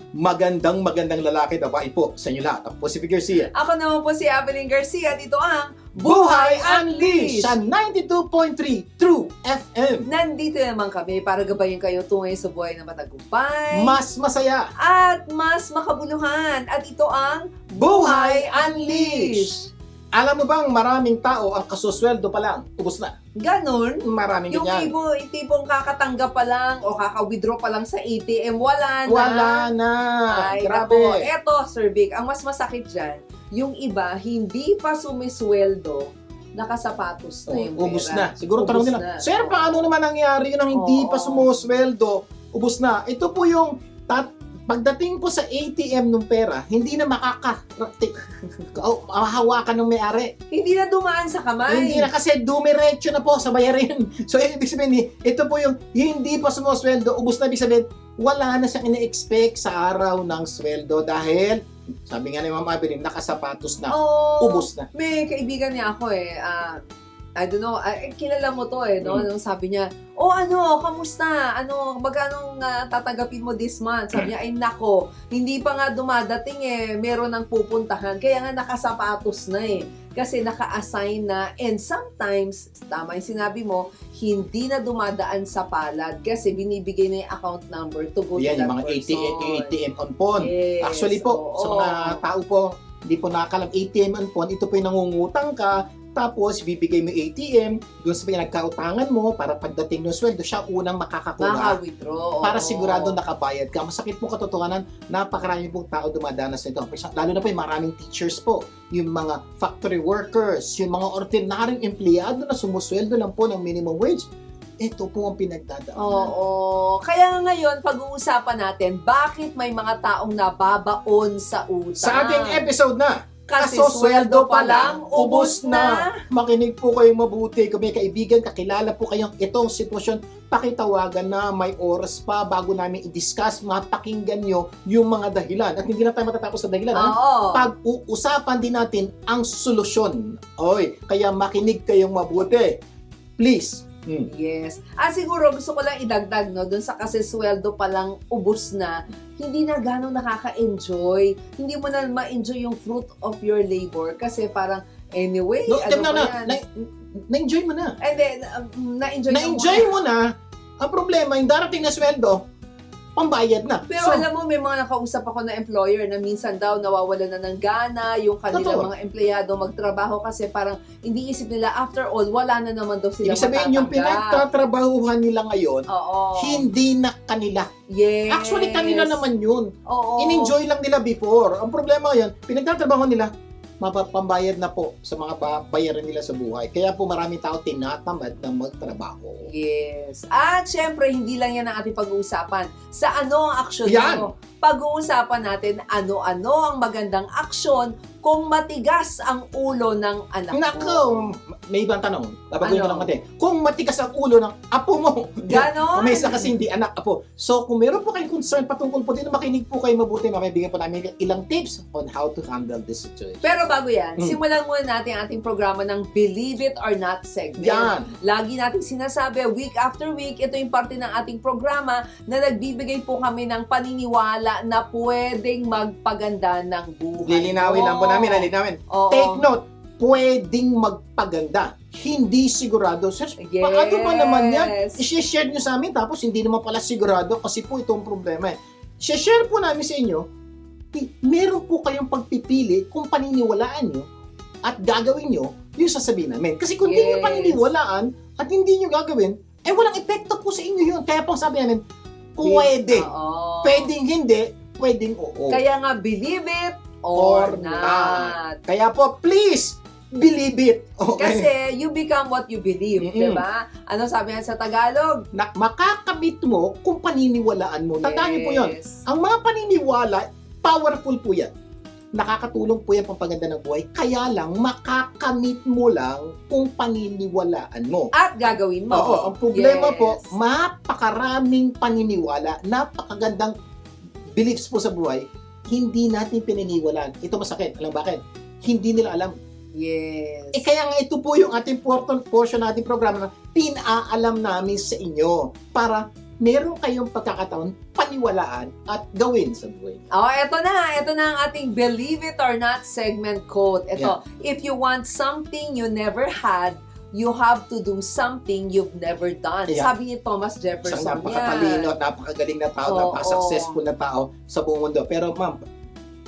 magandang lalaki, babae po sa inyo lahat. Ako po si Vic Garcia. Ako naman po si Evelyn Garcia. Dito ang Buhay Unleashed sa 92.3 True FM. Nandito naman kami para gabayin kayo tungo sa buhay na matagumpay Mas masaya. at mas makabuluhan. At ito ang Buhay Unleashed! Alam mo bang maraming tao ang kasusweldo pa lang, ubos na. Ganon. Maraming Yung ganyan. tipong kakatanggap pa lang o kaka-withdraw pa lang sa ATM, wala na. Wala na. Ay, Grabe. nako. Eto, Sir Vic, ang mas masakit dyan, yung iba, hindi pa sumisweldo, nakasapatos na yung pera. Ubus na. Siguro Ubus tanong nila, na. Sir, paano naman nangyari yun ang hindi pa sumusweldo? Ubus na. Ito po yung pagdating po sa ATM ng pera, hindi na mahawakan ng may-ari. Hindi na dumaan sa kamay. Hindi na kasi dumiretso na po sa bayarin. So, ibig sabihin, ito po yung hindi pa sumusweldo, ubus na. Ibig sabihin, wala na siyang ina-expect sa araw ng sweldo dahil, sabi nga ni Ma'am Evelyn, nakasapatos na, ubus na. May kaibigan niya ako I don't know, kilala mo to no? Nung sabi niya, kamusta? Magkano tatanggapin mo this month? Sabi niya, ay nako, hindi pa nga dumadating meron ng pupuntahan. Kaya nga nakasapatos na Kasi naka-assign na, and sometimes, tama yung sinabi mo, hindi na dumadaan sa palad kasi binibigay na yung account number to go Yan, to that yung mga person. ATM on phone. Yes, Actually po, sa mga tao po, hindi po nakakalam ATM on phone, ito po yung nangungutang ka, tapos bibigay mo ATM, doon sa pinagkautangan mo, para pagdating ng sweldo, siya unang makakakuha. Maka-withdraw. Para sigurado nakabayad ka. Masakit po katotohanan, napakarami pong tao dumadanas nito. Lalo na po yung maraming teachers po, yung mga factory workers, yung mga ordinaryong empleyado na sumusweldo lang po ng minimum wage. Ito po ang pinagdadaanan. Oo. Kaya ngayon, pag-uusapan natin, bakit may mga taong nababaon sa utang? Sa ating episode na, Kasi sweldo pa lang, ubos na. Makinig po kayong mabuti. Kung may kaibigan, kakilala po kayong itong sitwasyon, pakitawagan na may oras pa bago namin i-discuss, mapakinggan nyo yung mga dahilan. At hindi na tayo matatapos sa dahilan. Oo. Pag-uusapan din natin ang solusyon. Oy, kaya makinig kayong mabuti. Please. Yes. Siguro gusto ko lang idagdag dun sa kasi sweldo pa lang ubos na, hindi na gano'ng nakaka-enjoy. Hindi mo na ma-enjoy yung fruit of your labor kasi parang anyway, Na-enjoy mo na. And then, Na-enjoy mo na. Ang problema, yung darating na sweldo, pambayad na. Pero alam mo, may mga nakausap ako na employer na minsan daw nawawala na ng gana yung kanilang mga empleyado magtrabaho kasi parang hindi isip nila, after all, wala na naman daw sila ibig sabihin, yung pinagtatrabahuhan nila ngayon, hindi na kanila. Yes. Actually, kanila naman yun. Oo. In-enjoy lang nila before. Ang problema ngayon, pinagtatrabahuhan nila, mapapambayad na po sa mga bayaran nila sa buhay. Kaya po maraming tao tinatamad na magtrabaho. Yes. At syempre, hindi lang yan ang ating pag-uusapan. Sa ano ang aksyon Yan. mo? Pag-uusapan natin ano-ano ang magandang aksyon kung matigas ang ulo ng anak mo. Nako, may ibang tanong. Babaguhin ko lang natin. Kung matigas ang ulo ng apo mo, Ganon? may isa kasi hindi anak, apo. So, kung meron po kayong concern patungkol po dito, makinig po kayo mabuti. Mamibigyan po namin ilang tips on how to handle this situation. Pero bago yan, simulan muna natin ang ating programa ng Believe It or Not segment. Yan. Lagi nating sinasabi, week after week, ito yung parte ng ating programa na nagbibigay po kami ng paniniwala na pwedeng magpaganda ng buhay. Lilinawin lang po namin, Oo. Take note, pwedeng magpaganda. Hindi sigurado. Sir, Yes. paano ba naman yan? I-share nyo sa amin, tapos hindi naman pala sigurado kasi po itong problema. I-share po namin sa inyo, meron po kayong pagpipili kung paniniwalaan nyo at gagawin nyo yung sasabihin namin. Kasi kung hindi nyo paniniwalaan at hindi nyo gagawin, walang epekto po sa inyo yun. Kaya pong sabi namin, pwede. Oo. Pwedeng hindi, pwedeng oo. Kaya nga, believe it or not. Kaya po, please, believe it. Okay? Kasi you become what you believe, di ba? Ano sabi nga sa Tagalog? Makakamit mo kung paniniwalaan mo. Tandaan niyo po yun. Ang mga paniniwala, powerful po yan. Nakakatulong po yan pampaganda ng buhay. Kaya lang, makakamit mo lang kung paniniwalaan mo. At gagawin mo. Oo, ang problema po, mapakaraming paniniwala, napakagandang beliefs po sa buhay, hindi natin pininiwalaan. Ito masakit. Alam bakit? Hindi nila alam. Yes. Kaya nga ito po yung ating portion nating programa na pinaalam namin sa inyo para meron kayong pagkakataon paniwalaan at gawin sa buhay. Oh, eto na ang ating Believe It or Not segment quote. Ito, if you want something you never had, you have to do something you've never done. Yeah. Sabi ni Thomas Isang Jefferson napakatalino at napakagaling na tao, napaka-successful na tao sa buong mundo. Pero ma'am,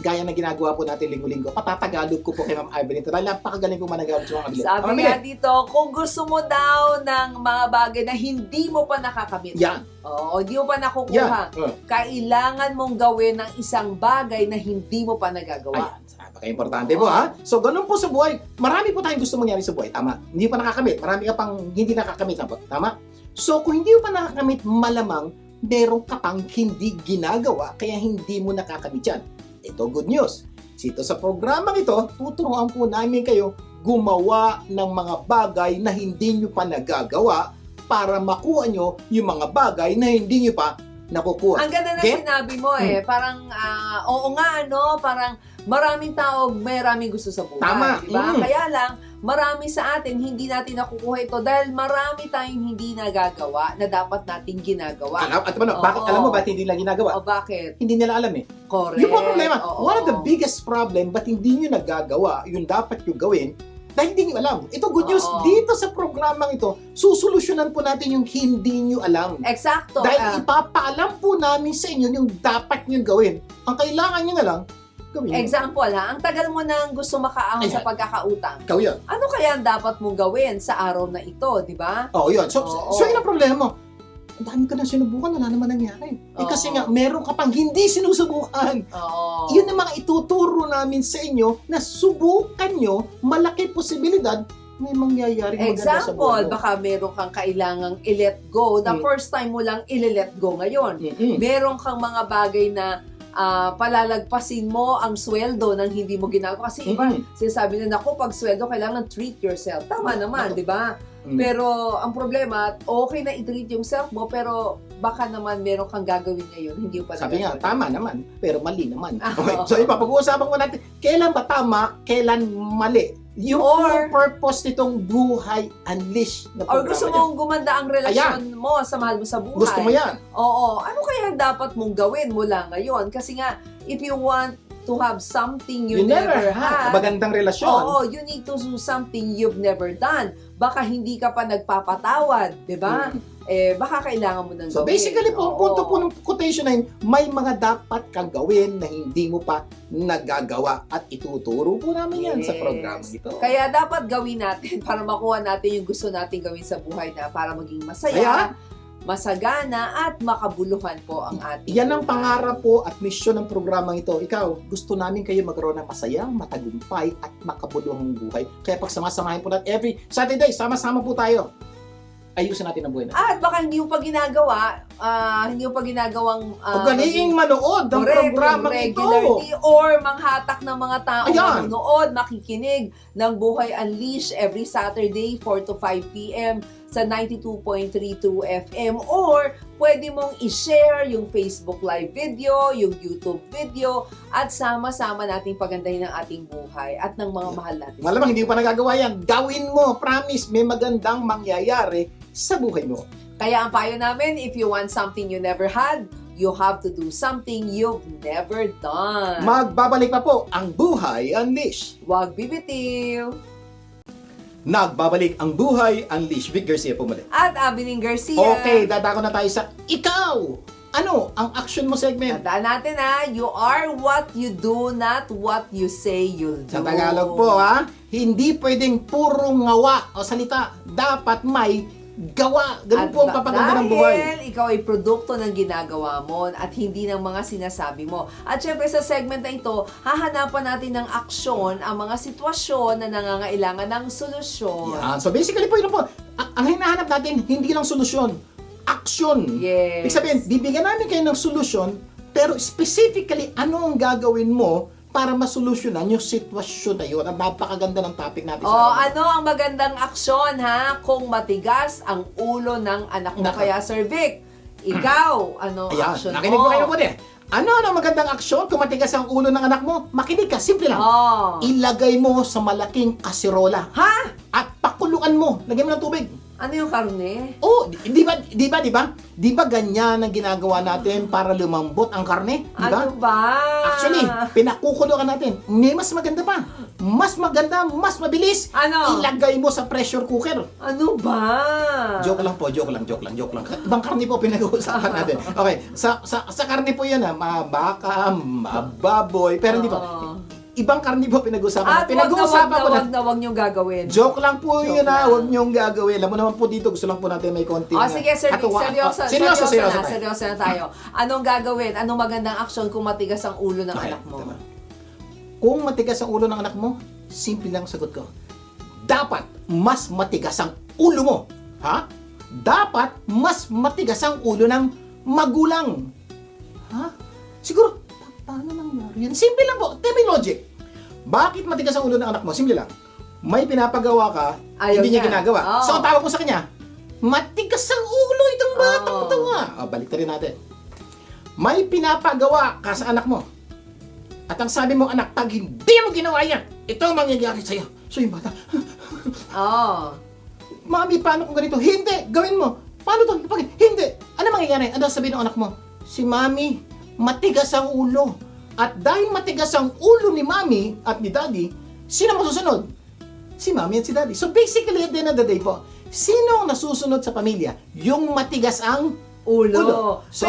gaya na ginagawa po natin linggo-linggo, patatagalog ko po kay Ma'am Ivan ito dahil napakagaling po managalog sa mga kabilit. Sabi nga dito, kung gusto mo daw ng mga bagay na hindi mo pa nakakamit. Yan. Oo, hindi mo pa nakukuha. Yan. Kailangan mong gawin ng isang bagay na hindi mo pa nagagawa. Ayan. Napaka-importante po ha. So, ganun po sa buhay. Marami po tayong gusto mangyari sa buhay. Tama. Hindi pa nakakamit. Marami ka pang hindi nakakamit. Tama. So, kung hindi mo pa nakakamit, malamang meron ka pang hindi ginagawa kaya hindi mo nakakamit yan. Ito, good news. Dito sa programang ito, tuturuan po namin kayo gumawa ng mga bagay na hindi nyo pa nagagawa para makuha nyo yung mga bagay na hindi nyo pa nakukuha. Ang ganda na Okay? sinabi mo parang, oo nga, parang maraming tao, maraming gusto sa buhay. Tama. Diba? Kaya lang, marami sa atin, hindi natin nakukuha ito dahil marami tayong hindi nagagawa na dapat nating ginagawa. At ano, bakit, alam mo ba't hindi nila ginagawa? O bakit? Hindi nila alam eh. Correct. Yung po problema, Oo. one of the biggest problem, ba't hindi nyo nagagawa yung dapat nyo gawin dahil hindi nyo alam. Ito, good news, Oo. dito sa programang ito, susolusyonan po natin yung hindi nyo alam. Eksakto. Dahil ipapaalam po namin sa inyo yung dapat nyo gawin. Ang kailangan nyo na lang, gawin nyo. Example ang tagal mo nang gusto makaahon Ayan. sa pagkakautang. Ikaw yun. Ano kaya ang dapat mong gawin sa araw na ito, di ba? Oo, yun. So, Oo. so yun ang problema mo. Ang dami ka na sinubukan, wala naman nangyari. Oo. Kasi nga, meron ka pang hindi sinusubukan. Oo. Yun ang mga ituturo namin sa inyo na subukan nyo, malaki posibilidad may mangyayaring maganda sa Example, buhay mo. baka meron kang kailangang i-let go. The first time mo lang i-let go ngayon. Meron kang mga bagay na palalagpasin mo ang sweldo ng hindi mo ginagawa. Kasi iba, sinasabi na, naku, pag sweldo, kailangan treat yourself. Tama naman, di ba? Pero ang problema, okay na i-treat yung self mo, pero baka naman meron kang gagawin ngayon, hindi mo pa Sabi nga, nagagawin. tama naman, pero mali naman. Ah, Okay. oo. So, ipapag-uusapan ko natin, kailan ba tama, kailan mali? Yung Or- purpose nitong Buhay Unleash na Or programa gusto niyo. mong gumanda ang relasyon mo sa mahal mo sa buhay. Gusto mo yan? Oo. Ano kaya dapat mong gawin mula ngayon? Kasi nga, if you want to have something you never had, Magandang relasyon. oo, you need to do something you've never done. Baka hindi ka pa nagpapatawad, di ba? Baka kailangan mo nang So gawin. basically po, ang Oo. punto po ng quotation na yun, may mga dapat kang gawin na hindi mo pa nagagawa at ituturo po namin yan sa Yes. programa ito. Kaya dapat gawin natin para makuha natin yung gusto natin gawin sa buhay na para maging masaya, Kaya, masagana, at makabuluhan po ang ating yan ang buhay. pangarap po at misyon ng programang ito. Ikaw, gusto namin kayo magkaroon ng masayang, matagumpay at makabuluhang buhay. Kaya pagsamasamahin po natin every Saturday, sama-sama po tayo. Ayusin natin ang buhay natin. At baka hindi mo pa ginagawa, hindi mo pa ginagawang Ugaliing manood ng programang ito. regularly or manghatak ng mga tao Ayan. manonood, makikinig ng Buhay Unleash every Saturday 4 to 5 p.m. sa 92.32 FM, or pwede mong i-share yung Facebook live video, yung YouTube video, at sama-sama nating pagandahin ang ating buhay at ng mga mahal natin. Malamang hindi mo pa nagagawa yan. Gawin mo. Promise, may magandang mangyayari sa buhay mo. Kaya ang payo namin, if you want something you never had, you have to do something you've never done. Magbabalik pa po ang Buhay Unleash. Huwag bibitiw! Nagbabalik ang Buhay Unleash. Vic Garcia po muli. At Abiling Garcia. Okay, dadako na tayo sa ikaw. Ano ang action mo segment? Tandaan natin you are what you do, not what you say you'll do. Sa Tagalog po hindi pwedeng puro ngawa o salita. Dapat may gawa. Ganun po ang papaganda ng buhay. Dahil ikaw ay produkto ng ginagawa mo at hindi ng mga sinasabi mo. At syempre sa segment na ito, hahanapan natin ng aksyon ang mga sitwasyon na nangangailangan ng solusyon. Yan. So basically po, yun po. Ang hinahanap natin, hindi lang solusyon. Action. Yes. Ibig sabihin, bibigyan namin kayo ng solusyon, pero specifically, ano ang gagawin mo para masolusyonan yung sitwasyon na yun? Ang napakaganda ng topic natin sa araw. Ano ang magandang aksyon kung matigas ang ulo ng anak mo? Nako. Kaya Sir Vic, ikaw, ano Ayan, aksyon nakinig mo? mo kayo po din. Ano ang magandang aksyon kung matigas ang ulo ng anak mo? Makinig ka, simple lang. Oh. Ilagay mo sa malaking kasirola Ha? at pakuluan mo. Lagyan mo ng tubig. Ano yung karne? Oh, di ba ganyan ang ginagawa natin para lumambot ang karne? Di ba? Ano ba? Actually, pinakukulo ka natin. May mas maganda pa. Mas maganda, mas mabilis. Ano? Ilagay mo sa pressure cooker. Ano ba? Joke lang po, joke lang. Ibang karne po pinag-uusapan natin. Okay, sa karne po yan baka, baboy, pero hindi po. Oo. Ibang karne po pinag-uusapan At natin. Pinag-uusapan po natin. wag niyong gagawin. Joke lang po Joke yun lang. huwag niyong gagawin. Alam mo naman po dito, gusto lang po natin may konting Sige, sir, katuwaan. seryoso tayo. na tayo. Anong gagawin? Anong magandang aksyon kung matigas ang ulo ng Okay, anak mo? tama. Kung matigas ang ulo ng anak mo, simple lang ang sagot ko. Dapat mas matigas ang ulo mo. Ha? Dapat mas matigas ang ulo ng magulang. Ha? Siguro, paano nangyari yun? Simple lang po. Tell me logic. Bakit matigas ang ulo ng anak mo? Simple lang. May pinapagawa ka, Ayaw hindi niya niya. ginagawa. Oo. So, ang tawag mo sa kanya, matigas ang ulo itong batang Oo. ito nga. Balik rin natin. May pinapagawa ka sa anak mo. At ang sabi mo, anak, pag hindi mo ginawa yan, ito ang mangyayari sa'yo. So, yung bata, Oo. Mami, paano kung ganito? Hindi! Gawin mo! Paano to? Hindi! Ano mangyayari? Ano sabihin ng anak mo? Si Mami, matigas ang ulo. At dahil matigas ang ulo ni Mami at ni Daddy, sino masusunod? Si Mami at si Daddy. So basically, at the end of the day po, sino ang nasusunod sa pamilya? Yung matigas ang Ulo. So,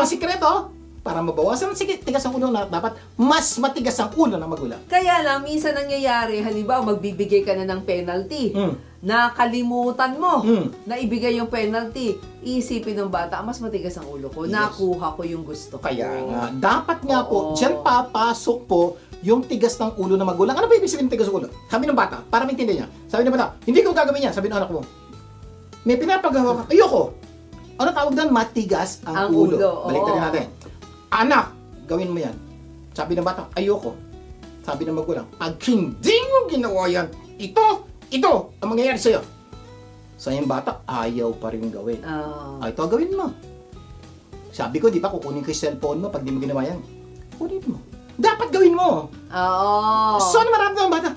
sikreto, para mabawasan ang tigas ang ulo na dapat mas matigas ang ulo ng magulang. Kaya lang, minsan nangyayari, halimbawa, magbibigay ka na ng penalty. Nakalimutan mo na ibigay yung penalty. Isipin ng bata, mas matigas ang ulo ko. Yes. Nakuha ko yung gusto ko. Kaya nga, dapat nga po, Oo. dyan papasok po yung tigas ng ulo ng magulang. Ano ba ibig sabihin ng tigas ng ulo? Sabi ng bata, para maintindihan niya. Sabi ng bata, hindi ko gagawin yan. Sabi ng anak mo, may pinapagawa ka, ayoko. Ano tawag doon? Matigas ang ulo. Balik oo. natin. Anak, gawin mo yan. Sabi ng bata, ayoko. Sabi ng magulang, pag hindi mo ginawa yan, ito ang mangyayari sa'yo. So yung bata, ayaw pa rin gawin. Ito gawin mo. Sabi ko, di ba, kukunin ko yung cellphone mo pag di mo ginawa yan. Kunin mo. Dapat gawin mo. Oo. So ano maramdaman ng bata?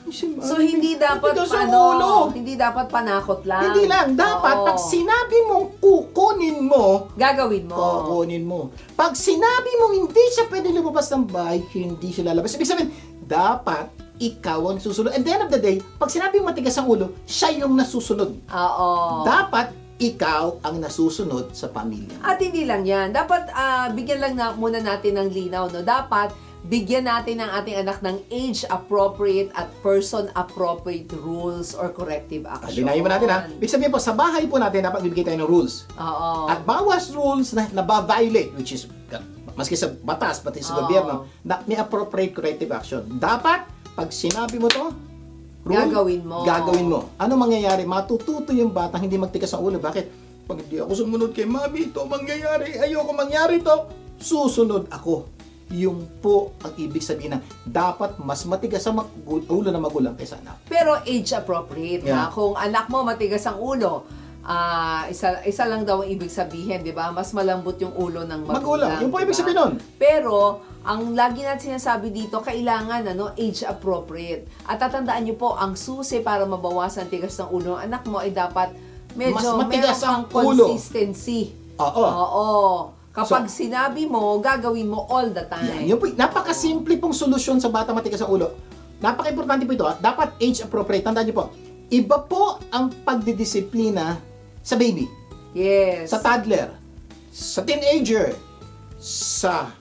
So, hindi dapat matigas ang ulo. hindi dapat panakot lang. Hindi lang. Dapat, Oo. pag sinabi mong kukunin mo, Gagawin mo. kukunin mo. Pag sinabi mong hindi siya pwede lumabas ng bahay, hindi siya lalabas. Ibig sabihin, dapat ikaw ang susunod. At the end of the day, pag sinabi mong matigas ang ulo, siya yung nasusunod. Oo. Dapat ikaw ang nasusunod sa pamilya. At hindi lang yan. Dapat bigyan lang muna natin ng linaw. No? Dapat bigyan natin ang ating anak ng age-appropriate at person-appropriate rules or corrective action. Linayin mo natin ha. Ibig sabihin po, sa bahay po natin, dapat bibigay tayo ng rules. Oo. At bawas rules na nababiolate, which is, maski sa batas, pati sa Oo. gobyerno, na may appropriate corrective action. Dapat, pag sinabi mo to, rule, Gagawin mo. Ano mangyayari? Matututo yung bata, hindi magtigas ang ulo. Bakit? Pag hindi ako sumunod kay Mami, ito mangyayari. Ayoko mangyari to. Susunod ako. Yung po ang ibig sabihin na dapat mas matigas ang ulo ng magulang kaysa anak. Pero age-appropriate. Yeah. Ha? Kung anak mo matigas ang ulo, isa lang daw ang ibig sabihin, di ba? Mas malambot yung ulo ng magulang. Yung po ibig diba? sabihin nun. Pero, ang lagi natin sinasabi dito, kailangan age-appropriate. At tatandaan nyo po, ang susi para mabawasan tigas ng ulo ng anak mo ay dapat medyo Mas matigas meron ang kang ulo. consistency. Oo. Oo. Kapag sinabi mo, gagawin mo all the time. Yan po, napakasimple pong solusyon sa bata matigas ang ulo. Napaka-importante po ito. Dapat age-appropriate. Tandaan niyo po, iba po ang pagdidisiplina sa baby, Yes. sa toddler, sa teenager, sa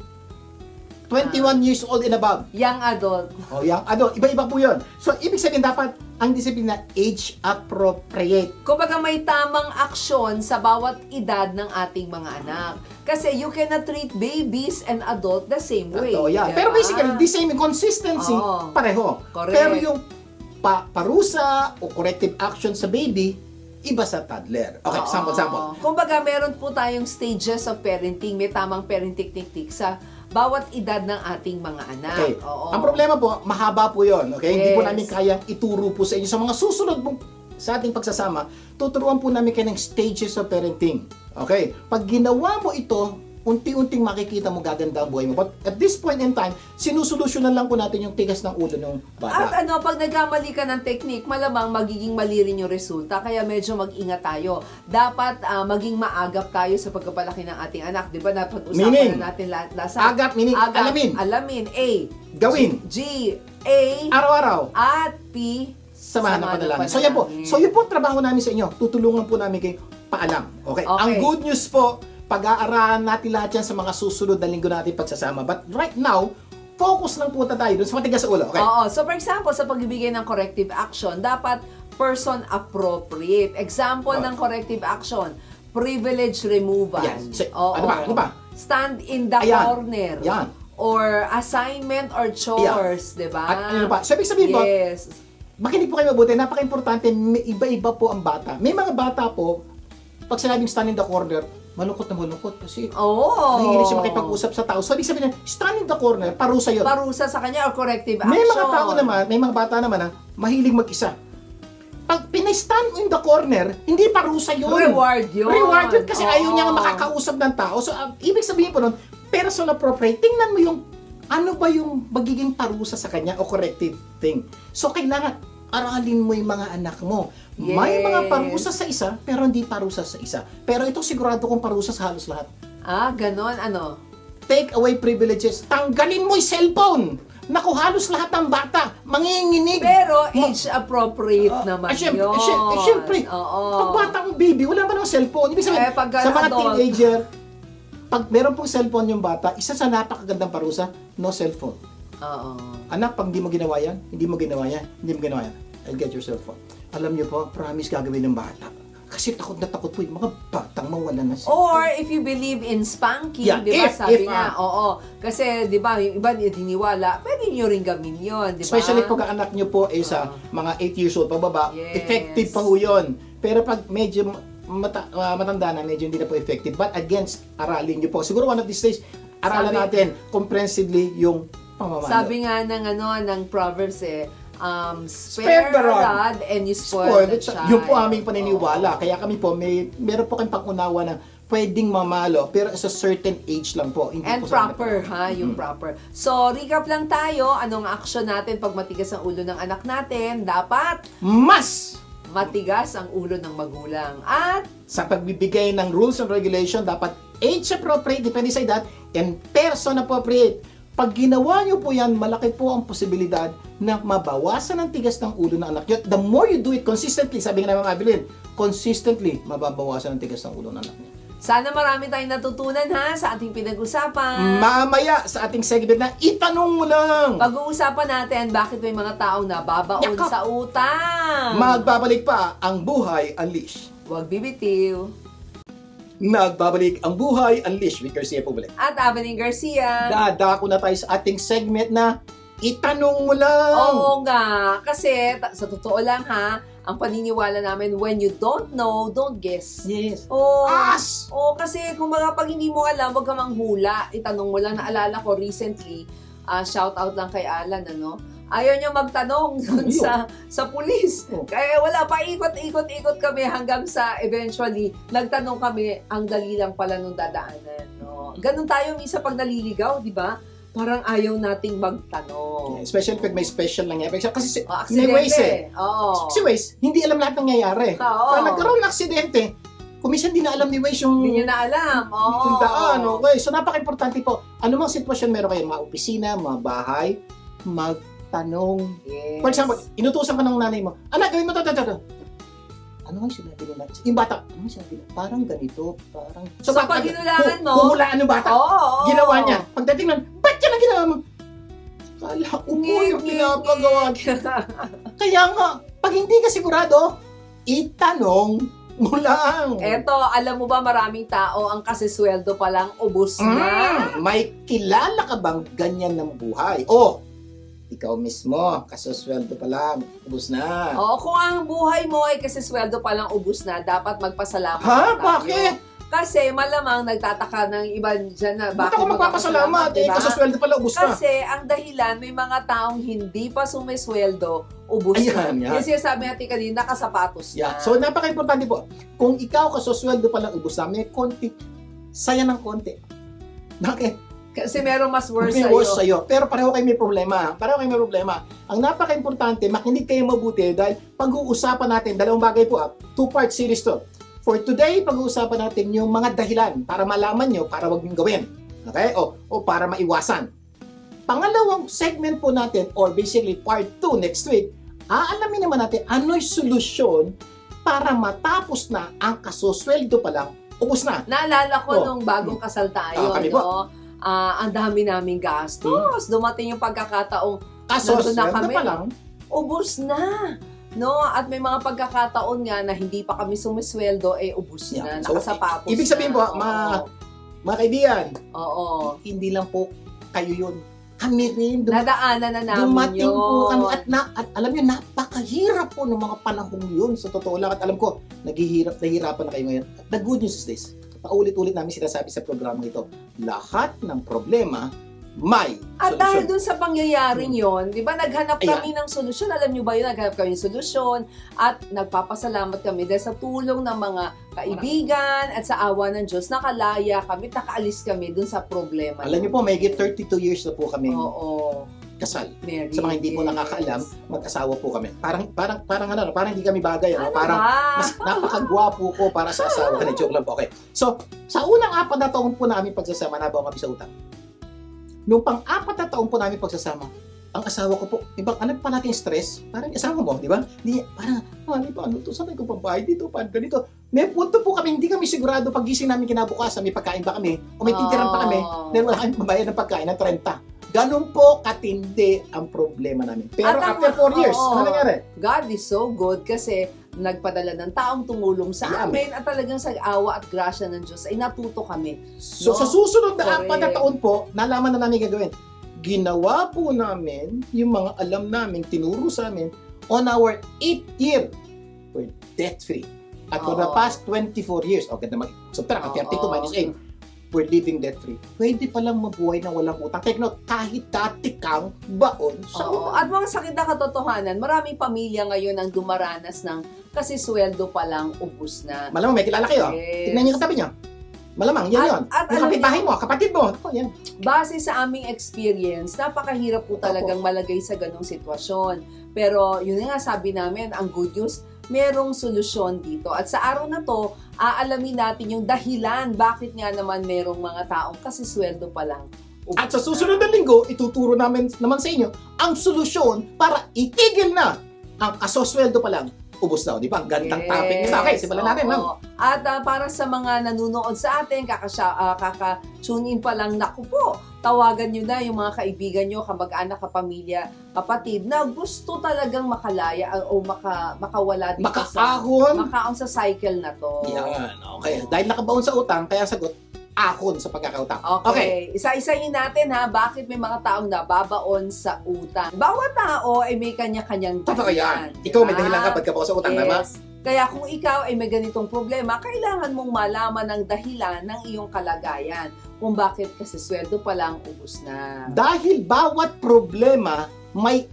21 years old and above. Young adult. O yung iba-iba po yun. So, ibig sabihin dapat ang disiplina age-appropriate. Kumbaga may tamang aksyon sa bawat edad ng ating mga anak. Kasi you cannot treat babies and adult the same way. Totoo yan. diba? Pero basically, the same consistency, Oo. pareho. Correct. Pero yung parusa o corrective action sa baby, iba sa toddler. Okay, Oo. sample. Kumbaga meron po tayong stages of parenting. May tamang parenting technique sa bawat edad ng ating mga anak. Okay. Oo. Ang problema po, mahaba po yon. Okay? Hindi po Yes. namin kayang ituro po sa inyo. Sa mga susunod pong sa ating pagsasama, tuturuan po namin kayo ng stages of parenting. Okay? Pag ginawa mo ito, unti-unting makikita mo gaganda ang buhay mo. But at this point in time, sinusolusyonan lang po natin yung tigas ng ulo ng bata. At pag nagkamali ka ng technique, malamang magiging mali rin yung resulta. Kaya medyo mag-ingat tayo. Dapat maging maagap tayo sa pagpapalaki ng ating anak. Di ba? Napag-usapan Meaning, na natin lasa. agap, meaning alamin. Alamin. A. Gawin. G. A. Araw-araw. At P. Samahan ng panalangin. So yan po. So yun po ang trabaho namin sa inyo. Tutulungan po namin kayo paalam. Okay? Ang good news po, pag-aaralan natin lahat yan sa mga susunod na linggo natin pagsasama. But right now, focus lang po tayo dun sa matigas sa ulo. Okay? Oo. So for example, sa pagbibigay ng corrective action, dapat person appropriate. Example ng corrective action, privilege removal. Yan. So, Oo. ano ba? Stand in the Ayan. corner. Yan. Or assignment or chores, di ba? At ano pa? So, ibig sabihin po, Yes. makinig po kayo mabuti. Napaka-importante, may iba-iba po ang bata. May mga bata po, pag sinabing stand in the corner, malungkot na malungkot kasi Oo. mahihilig siya makipag-usap sa tao. So, ibig sabihin, stand in the corner, parusa yun. Parusa sa kanya or corrective action. May mga tao naman, may mga bata naman na mahilig mag-isa. Pag pina-stand in the corner, hindi parusa yun. Reward yun. Reward yun kasi Oo. ayaw niya makakausap ng tao. So, ibig sabihin po nun, personal appropriate. Tingnan mo yung ano ba yung magiging parusa sa kanya o corrective thing. So, kailangan aralin mo yung mga anak mo. May mga parusa sa isa, pero hindi parusa sa isa. Pero ito sigurado kong parusa sa halos lahat. Ganon, ano? Take away privileges. Tanggalin mo yung cellphone. Naku, halos lahat ng bata, manginginig. Pero age-appropriate naman Siyempre, yun. siyempre. Oo. Pag batang baby, wala ba ng cellphone? Ibig sabihin, Pag sa mga adult. teenager, pag meron pong cellphone yung bata, isa sa napakagandang parusa, no cellphone. Oo. Anak, pag hindi mo ginawa yan, hindi mo ginawa yan, hindi mo ginawa yan, I'll get your cellphone. Alam niyo po, promise gagawin ng bata. Kasi takot na takot po yung mga batang mawalan na Or if you believe in spanking, Yeah, di ba? Sabi if, niya, oo. Kasi, di ba, yung iba diniwala, pwede nyo rin gawin yun, di ba? Especially pag ang anak niyo po ay sa mga 8 years old pababa, Yes. effective pa ho yun. Pero pag medyo matanda na, medyo hindi na po effective. But against, aralin niyo po. Siguro one of these days, aralan Sabi- natin comprehensively yung pamamalo. Sabi nga ng Proverbs spare the rod and you spoil the child. Yun po aming paniniwala. Kaya kami po, meron po kayong pangunawa na pwedeng mamalo, pero sa certain age lang po. Hindi And po sa proper, yung proper. So, recap lang tayo. Anong action natin pag matigas ang ulo ng anak natin? Dapat mas matigas ang ulo ng magulang. At sa pagbibigay ng rules and regulation, dapat age appropriate, depende sa edad, and person appropriate. Pag ginawa nyo po yan, malaki po ang posibilidad na mabawasan ang tigas ng ulo ng anak nyo. The more you do it consistently, sabi nga naman Abilin, consistently, mababawasan ang tigas ng ulo ng anak nyo. sana marami tayong natutunan sa ating pinag-usapan. Mamaya sa ating segment na itanong mo lang. Pag-uusapan natin bakit may mga taong nababaon Yakap. sa utang. Magbabalik pa ang Buhay Unleashed. Huwag bibitiw. Nagbabalik ang Buhay Unleashed with Garcia Public. At Aveline Garcia. Dadako na tayo sa ating segment na itanong mo lang. Oo nga. Kasi, sa totoo lang ang paniniwala namin, when you don't know, don't guess. Yes. Oh, As! kasi kumbaga pag hindi mo alam, wag ka manghula. Itanong mo lang. Naalala ko recently, shout out lang kay Alan, ayaw niya magtanong dun sa pulis. Oh. Kaya wala pa, ikot-ikot kami hanggang sa eventually, nagtanong kami, ang dali lang pala nung dadaanan. No? Ganun tayo minsan pag naliligaw, di ba? Parang ayaw nating magtanong. Especially pag may special nangyayari. Kasi may Aksidente. ways Oo. Si Waze, hindi alam lahat ng nangyayari. Oo. Pag nagkaroon ng aksidente, kuminsan di na alam ni Waze yung Hindi niya na alam. Oo. yung daan. Okay, so napaka-importante po. Ano mang sitwasyon meron kayo, mga opisina, mga bahay, magtanong. Yes. For example, inutusan ka ng nanay mo, anak, gawin mo to. Ano nga sinabi nila? Yung bata, ano nga sinabi nila? Parang ganito, parang... So, pag ginulangan mo, huhulaan ng bata. Oo. Ginawa niya. Pagdating nun, ba't yan ang ginawa mo? Kala ko po yung pinapagawa. Kaya nga, pag hindi ka sigurado, itanong mo lang. Eto, alam mo ba maraming tao ang kasisweldo pa lang ubos na? May kilala ka bang ganyan ng buhay? O, ikaw mismo, kasosweldo pa lang, ubos na. Oo, kung ang buhay mo ay kasisweldo pa lang ubos na, dapat magpasalamat Ha? tayo. Bakit? Kasi malamang nagtataka ng iba dyan na Ba't ako magpapasalamat? diba? Kasosweldo pa lang, ubos na. Kasi ang dahilan, may mga taong hindi pa sumisweldo, ubos Ayan, na. yan. Kasi sabi natin kanina, nakasapatos na. Yeah. So, napaka-importante po. Kung ikaw kasosweldo pa lang, ubos na, may konti, saya ng konti. Bakit? Kasi meron mas worse May sa'yo. worse sa'yo. Pero pareho kayo may problema. Ang napaka-importante, makinig kayo mabuti dahil pag-uusapan natin, dalawang bagay po, two-part series to. For today, pag-uusapan natin yung mga dahilan para malaman nyo, para wag nyo gawin. Okay? O para maiwasan. Pangalawang segment po natin, or basically part 2 next week, aalamin naman natin ano'y solusyon para matapos na ang kasosweldo pa lang, ubos na. Naalala ko nung bagong kasal tayo, kami po. no? Ang dami naming gastos. Dumating yung pagkakataong Kasosweldo na kami. pa lang, ubos na. No? At may mga pagkakataon nga na hindi pa kami sumisweldo, ubos na. Yeah. So, Nakasapapos ibig sabihin po, na. mga kaibigan, Oo. hindi lang po kayo yun. Kami rin, Nadaanan na namin dumating yun. po kami at alam niyo, napakahirap po ng mga panahon yun. Sa totoo lang, at alam ko, nahihirapan na kayo ngayon. The good news is this, paulit-ulit namin sinasabi sa programa ito, lahat ng problema may At solusyon. dahil dun sa pangyayaring yon, di ba, naghanap Ayan. kami ng solusyon. Alam nyo ba yun, naghanap kami ng solusyon. At nagpapasalamat kami dahil sa tulong ng mga kaibigan at sa awa ng Diyos, nakalaya kami, nakaalis kami dun sa problema. Alam niyo po, may 32 years na po kami Oo. kasal. Mary, Sa mga hindi po nakakaalam, mag-asawa po kami. Parang hindi kami bagay. Ano Parang ba? mas napakagwapo ko para sa asawa. Joke lang po. Okay. So, sa unang 4 na taon po namin pagsasama, nabaw kami sa utang. Nung pang-4 na taon po namin pagsasama, ang asawa ko po, ibang alam pa natin stress, parang asawa mo, di ba? Hindi, parang, paano to? Saan ko pambayad dito? Paano ganito? May punto po kami, hindi kami sigurado pag gising namin kinabukasan, may pagkain ba kami? O may titiran pa kami? Dahil wala kami pambayad ng pagkain ng 30. Ganun po katindi ang problema namin. Pero At ang- after 4 years, oo. ano nangyari? God is so good kasi nagpadala ng taong tumulong sa Yeah, amin at talagang sa awa at grasya ng Diyos ay natuto kami. So, No? sa susunod na Correct. 4 na taon po, nalaman na namin gagawin. Ginawa po namin yung mga alam namin, tinuro sa amin, on our 8th year, we're debt-free. At for the Oo. past 24 years, okay naman, so pera, 32 minus 8, we're living debt-free. Pwede palang mabuhay na walang utang. Take note, kahit dati kang baon sa Oo. utang. At mga sakit na katotohanan, maraming pamilya ngayon ang dumaranas ng kasi sweldo pa lang ubus na. Malamang may kilala kayo. Yes. Tignan niyo katabi niyo. Malamang, yan yun. At Yung alam kapitbahay niyo, mo, kapatid mo. Oh, yan. base sa aming experience, napakahirap po talagang malagay sa ganong sitwasyon. Pero yun nga sabi namin, ang good news, merong solusyon dito. At sa araw na to, aalamin natin yung dahilan bakit nga naman merong mga taong kasi sweldo pa lang. At sa susunod na linggo, ituturo namin naman sa inyo ang solusyon para itigil na ang kasosweldo pa lang. Ubus na, di ba? Ang gandang topic nito. Okay, simulan natin, ma'am. Oo. At para sa mga nanonood sa atin, kaka-tune in pa lang, naku po, tawagan nyo na yung mga kaibigan nyo, kamag-anak, kapamilya, kapatid, na gusto talagang makalaya o makawala dito makaon sa cycle na to. Yan, okay. Dahil nakabaon sa utang, kaya sagot, ahon sa pagkakautang. Okay. Isa-isahin natin ha, bakit may mga taong nababaon sa utang. Bawat tao ay may kanya-kanyang dahilan. Totoo yan. di Ikaw ba? may dahilan ka, ba't ka pa sa utang, tama? Yes. Kaya kung ikaw ay may ganitong problema, kailangan mong malaman ang dahilan ng iyong kalagayan. Kung bakit kasi sweldo pa lang ubus na. Dahil bawat problema may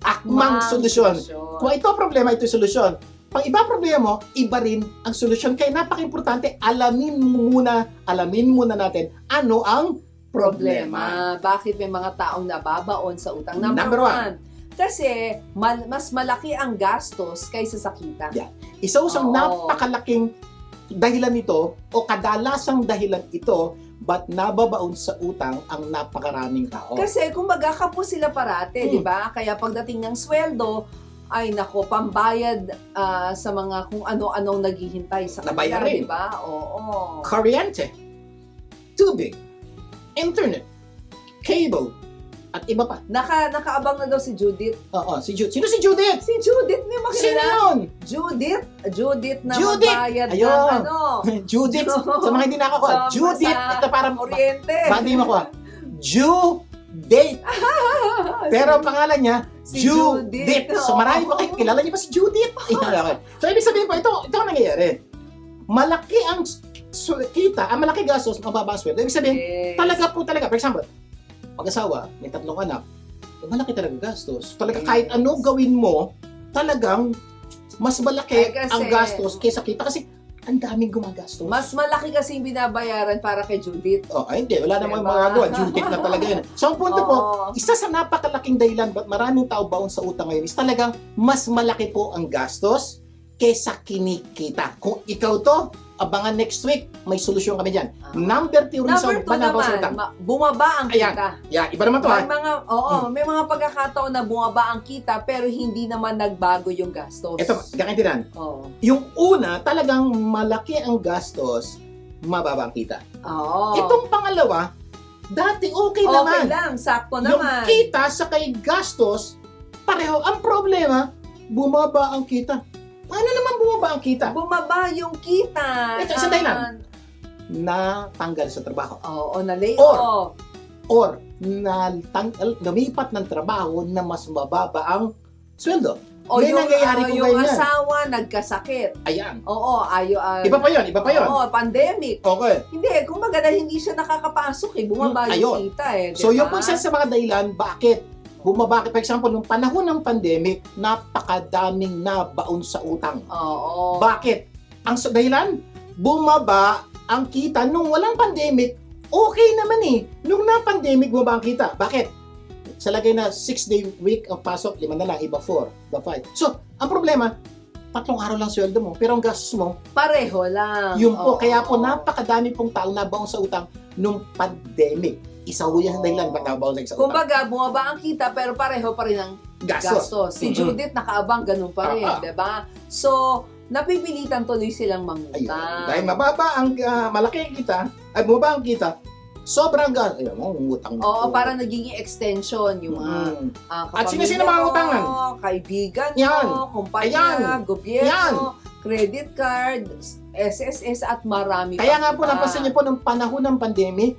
akmang solusyon. Kung ito ang problema, ito yung solusyon. Pag iba problema mo, iba rin ang solusyon. Kaya napaka-importante, alamin muna natin ano ang problema. Bakit may mga taong nababaon sa utang? Number one. Kasi mas malaki ang gastos kaysa sa kita. Yeah. Isa sa Oo. napakalaking dahilan nito o kadalasang dahilan ito ba't nababaon sa utang ang napakaraming tao. Kasi kumbaga kapos sila parate, di ba? Kaya pagdating ng sweldo, ay nako, pambayad sa mga kung ano-anong naghihintay sa kanila, Nabayarin. di ba? Oo. Kuryente, tubig, internet, cable, at iba pa. Nakaabang na daw si Judith. Oo, si Judith. Sino si Judith? Si Judith, hindi mo Sino kilala? yun? Judith na Judith! magbayad ng Ayun. ano, Judith. Sa mga hindi nakakuha. Judith. sa Ito parang Oriente. hindi makuha. Judith. Pero ang pangalan niya, Si Judith. Judith. So marami pa kayo. Kilala niyo ba si Judith? Okay. So ibig sabihin po, ito ang nangyayari. Malaki ang kita, ang malaki gastos, mababa ang sweldo. Ibig sabihin, Yes. talaga. For example, mag-asawa, may 3 anak, malaki talaga gastos. Talaga kahit ano gawin mo, talagang mas malaki Ay, kasi- ang gastos kaysa kita. Kasi ang daming gumagastos. Mas malaki kasi yung binabayaran para kay Judith. Hindi. Wala namang Diba? magagawa. Judith na talaga yun. So, ang punto po, Oo. isa sa napakalaking dahilan ba't maraming tao baon sa utang ngayon is talagang mas malaki po ang gastos kesa kinikita. Kung ikaw to, abangan next week, may solusyon kami dyan. Number 2 reason, Number 2 ba nabaon sa naman, utang? bumaba ang Ayan. kita. Yeah, iba naman to May ha. mga, may mga pagkakataon na bumaba ang kita pero hindi naman nagbago yung gastos. Ito, gakaintinan. Oo. Yung una, talagang malaki ang gastos, mababa ang kita. Oo. Itong pangalawa, dati okay Okay naman. lang, sakto Yung naman. kita sa kay gastos, pareho. Ang problema, bumaba ang kita. Paano naman bumaba ang kita? Bumaba yung kita. Ito, isang dahilan. Natanggal sa trabaho. Oo, na-lay Or- off. Or lumipat ng trabaho na mas mababa ang sweldo. O May nangyayari po yung ganyan. asawa nagkasakit. Ayan. Oo, Iba pa yun, iba pa yun. Oo, pandemic. Okay. Hindi, kumbaga dahil hindi siya nakakapasok bumaba yung Ayun. kita So diba? yung po isa sa mga dahilan, bakit bumaba? For example, nung panahon ng pandemic, napakadaming nabaon sa utang. Oo. Bakit? Ang dahilan, bumaba ang kita nung walang pandemic. Okay naman eh. Nung na-pandemic, bumaba ang kita. Bakit? Sa lagay na 6-day week ang pasok, 5 na lang, iba 4, iba 5. So, ang problema, 3 araw lang sweldo mo, pero ang gastos mo, Pareho lang. yun po. Oo. Kaya po, napakadami pong taong nabaon sa utang nung pandemic. Isa ho yan ang dahilan ba't nabaon sa utang. Kumbaga, bumaba ang kita pero pareho pa rin ang gastos. Si Judith nakaabang ganun pa rin, di ba? So, napipilitan tuloy silang Ayun. mangutang. Dahil mababa ang malaki ang kita, ay bumaba ang kita, sobrang gas. Ayun mo, utang. Oo, parang nagiging extension yung mga At sino-sino kapamilya mga mo, utangan? kaibigan Yan. mo, kumpanya, Ayan. gobyerno, credit card, SSS at marami Kaya pa nga po, iba. napansin niyo po, nung panahon ng pandemic,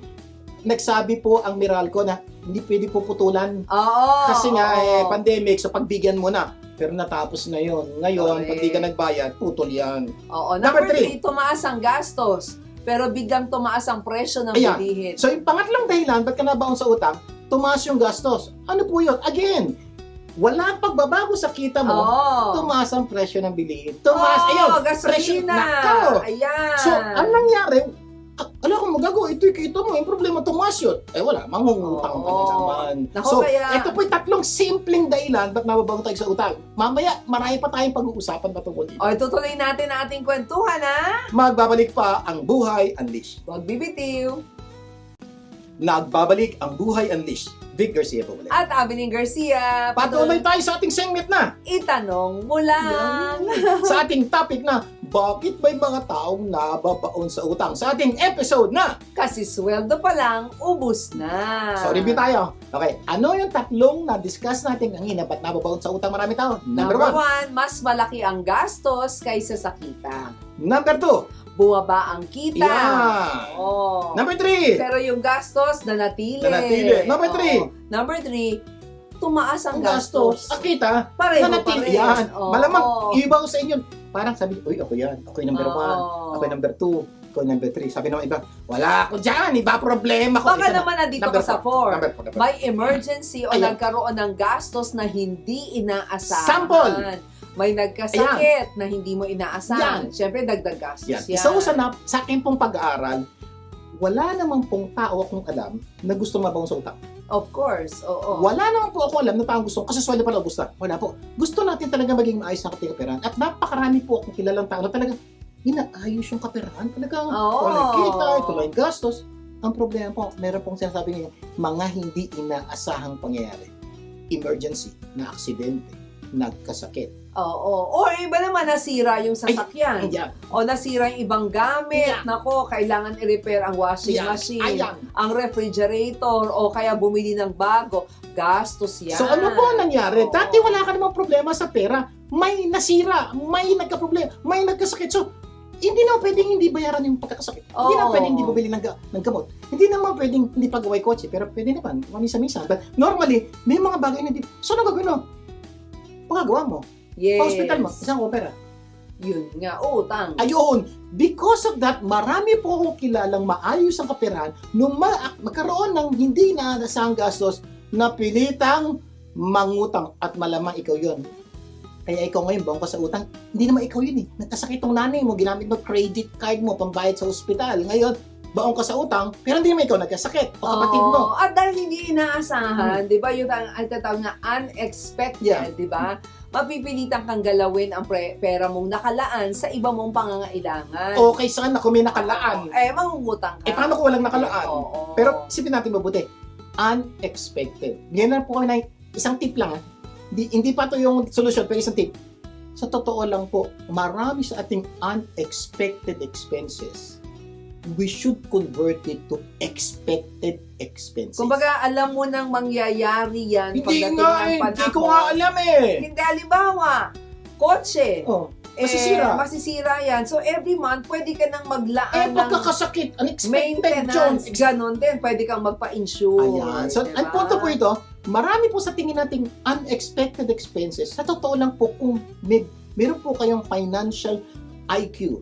nagsabi po ang Meralco na hindi pwede puputulan. Oo. Kasi nga, oo. pandemic, so pagbigyan mo na. Pero natapos na yon. Ngayon, Correct. pag di ka nagbayad, putol yan. Oo. Number Number three. 3, tumaas ang gastos. Pero biglang tumaas ang presyo ng Ayan. bilihin. So, yung pangatlong dahilan, ba't ka nabaon sa utang? Tumaas yung gastos. Ano po yun? Again, walang pagbabago sa kita mo, Oo. tumaas ang presyo ng bilihin. Tumaas, ayun, presyo. gasolina. Nako! Ayan. So, ang nangyari, alam ko magagawa, ito yung kita mo, yung problema tumaas yun. Wala, mangungutang ka na Oo. naman. Naku, So, kaya- ito po yung 3 simpleng dahilan ba't nababago tayo sa utang. Mamaya, marami pa tayong pag-uusapan patungkol dito. O, tutuloy natin ang ating kwentuhan, ha? Magbabalik pa ang Buhay Unleashed. Huwag bibitiw. Nagbabalik ang Buhay Unleashed. Vic Garcia po ulit. At Abeling Garcia. Patuloy tayo sa ating segment na. Itanong mo lang. Sa ating topic na, bakit may mga taong nababaon sa utang? Sa ating episode na, Kasi sweldo pa lang, ubus na. so review tayo. Okay, ano yung 3 na-discuss natin kanina, ba't nababaon sa utang marami tao? Number 1. 1, mas malaki ang gastos kaysa sa kita. Number 2. Bumaba ang kita. Yeah. Oo. Number 3. Pero yung gastos, nanatili. Nanatili. Number 3. Oo. Number 3, tumaas ang Ang gastos, ang kita, Pareho pa nanatili rin. yan. Oo. Malamang, iba ko sa inyo. Parang sabi, uy, ako yan. Ako yung number 1. Oo. Ako yung number 2. Ako yung number 3. Sabi ng iba, wala ako dyan. Iba problema ko. Baka Ito na. naman nandito Number ka sa 4. Number 4. May emergency o Ayan. nagkaroon ng gastos na hindi inaasahan. Sample. May nagkasakit na hindi mo inaasahan. Siyempre, dagdag gastos Yan. yan. Isa ko sa akin pong pag-aaral, wala namang pong tao akong alam na gusto mabaon sa utang. Of course, oo. Wala naman po ako alam na parang gusto, kasi sweldo pala ubus na. Wala po. Gusto natin talaga maging maayos ang ating kaperahan. At napakarami po akong kilalang tao na talagang inaayos yung kaperahan. Talagang Oo. walang kita, ito lang yung gastos. Ang problema po, meron pong sinasabi niya, mga hindi inaasahang pangyayari. Emergency, na aksidente, nagkasakit. Oo. O iba naman, nasira yung sasakyan. Ayan. O nasira yung ibang gamit. Ayan. Nako, kailangan i-repair ang washing Ayan. machine. Ayan. Ang refrigerator. O kaya bumili ng bago. Gastos yan. So ano po ang nangyari? Oo. Dati wala ka namang problema sa pera. May nasira, may nagka-problema, may nagkasakit. So, hindi naman pwedeng hindi bayaran yung pagkakasakit. Hindi Oo. naman pwedeng hindi bumili ng gamot. Hindi naman pwedeng hindi pagaway kotse, pero pwede naman, mamisa-misa. But normally, may mga bagay na hindi. So, ano gagawin mo? Pagagawa mo. Yes. Pa-hospital mo, isang opera. Yun nga, utang. Ayun, because of that, marami po akong kilalang maayos ang kaperahan nung magkaroon ng hindi inaasahang gastos na pilitang mangutang at malamang ikaw yon. Kaya ikaw ngayon, baon ka sa utang, hindi naman ikaw yun eh. Nagkasakit tong nanay mo, ginamit mo credit card mo, pambayad sa ospital. Ngayon, baon ka sa utang, pero hindi naman ikaw nagkasakit o kapatid mo. At dahil hindi inaasahan, di ba, yung ang tatawag na unexpected, Yeah. di ba? Mapipilitan kang galawin ang pera mong nakalaan sa iba mong pangangailangan. Okay, sana kung may nakalaan. Mangungutang ka. Paano kung walang nakalaan? Oo. Pero isipin natin mabuti, unexpected. Ganyan na po kami na isang tip lang. Hindi pa to yung solution, pero isang tip. Sa totoo lang po, marami sa ating unexpected expenses. We should convert it to expected expenses. Kumbaga, alam mo nang mangyayari yan hindi pagdating nga ng eh, panahon. hindi ko nga alam eh. Hindi, halimbawa, kotse. Oh, masisira. Masisira yan. So, every month, pwede ka nang maglaan ng Pagkakasakit, unexpected maintenance. John. Ganon din. Pwede kang magpa-insure. Ayan. So, diba? ang punto po ito, marami po sa tingin nating unexpected expenses. Sa totoo lang po, kung meron po kayong financial IQ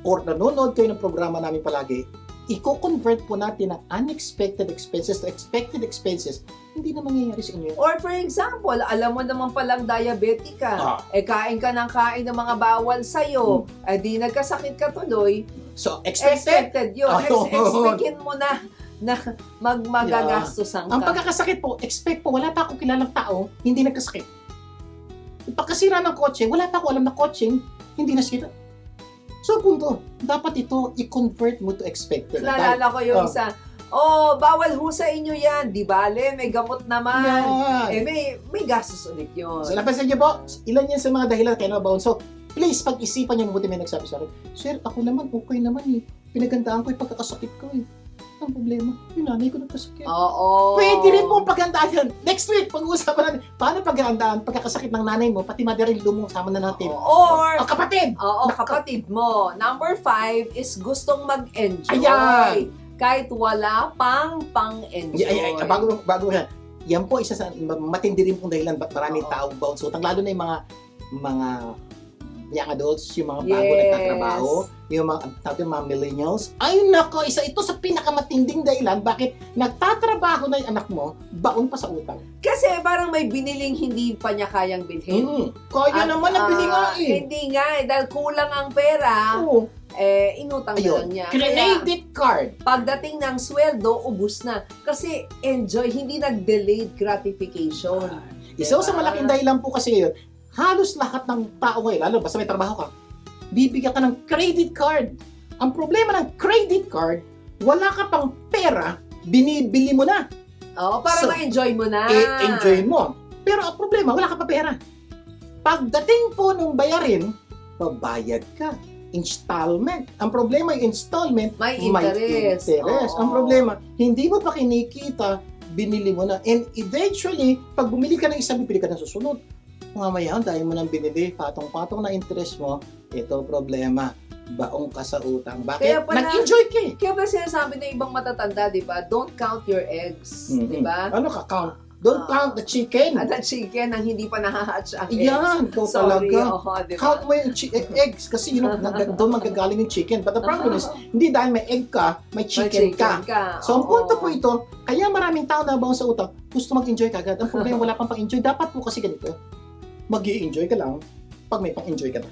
or nanonood kayo ng programa namin palagi, i-convert po natin ang unexpected expenses to expected expenses, hindi na mangyayari sa inyo. Or for example, alam mo naman palang diabetic ka, kain ka ng kain ng mga bawal sa'yo, di nagkasakit ka tuloy, So, expected. yun. Oh. Expectin mo na magagastusan Ang ka. pagkakasakit po, expect po, wala pa akong kilalang tao, hindi nagkasakit. Yung pagkasira ng kotse, wala pa ako alam na kotse, hindi nasira. So, punto, dapat ito i-convert mo to expected. Naalala ko yung isa, bawal ho sa inyo yan, di bale, may gamot naman. Yan. May gastos ulit yun. So, napansin niyo po, ilan yan sa mga dahilan kaya nabaon. So, please, pag-isipan niyo mabuti may nagsabi sa akin, Sir, ako naman, okay naman eh. Pinagandaan ko yung pagkakasakit ko eh. Ang problema, yung nanay ko nagkasakit. Oo. Pwede rin po paghandaan yan. Next week, pag-uusapan natin, paano paghandaan pagkakasakit ng nanay mo, pati mother-in-law mo, sama na natin. Or, kapatid! kapatid mo. Number 5 is gustong mag-enjoy. Ayan. Kahit wala pang pang-enjoy. Bago yan po isa sa matindi rin pong dahilan ba't maraming taong bound sa utang, lalo na yung mga young adults, yung mga bago nagtatrabaho, yung mga millennials. Ay nako, isa ito sa pinakamatinding dahilan bakit nagtatrabaho na yung anak mo, baon pa sa utang. Kasi parang may biniling hindi pa niya kayang bilhin. Kaya naman ang bili nga eh. Hindi nga eh, dahil kulang ang pera, inutang na lang niya. Credit card. Pagdating ng sweldo, ubus na. Kasi enjoy, hindi nag-delayed gratification. Isa sa malaking dahilan po kasi yun, halos lahat ng tao ngayon, lalo basta may trabaho ka, bibigyan ka ng credit card. Ang problema ng credit card, wala ka pang pera, binibili mo na. Para ma-enjoy mo na. Enjoy mo. Pero ang problema, wala ka pa pera. Pagdating po nung bayarin, babayad ka. Installment. Ang problema yung installment, may interest. Ang problema, hindi mo pa kinikita, binili mo na. And eventually, pag bumili ka ng isa, bibili ka ng susunod. Mamaya, dahil mo nang binili, patong-patong na interest mo, ito problema, baong ka sa utang. Bakit? Nag-enjoy ka eh. Kaya ba sinasabi ng ibang matatanda, di ba? Don't count your eggs, di ba? Ano ka count? Don't count the chicken. At the chicken ang hindi pa nahahatch ang eggs. Yan, ikaw talaga. Diba? Count mo yung eggs kasi doon magagaling yung chicken. But the problem is, hindi dahil may egg ka, may chicken ka. So, ang punto po ito, kaya maraming tao na baon sa utang, gusto mag-enjoy kagad. Ang problema, wala pang pang-enjoy. Dapat po kasi ganito, mag-i-enjoy ka lang pag may pang-enjoy ka na.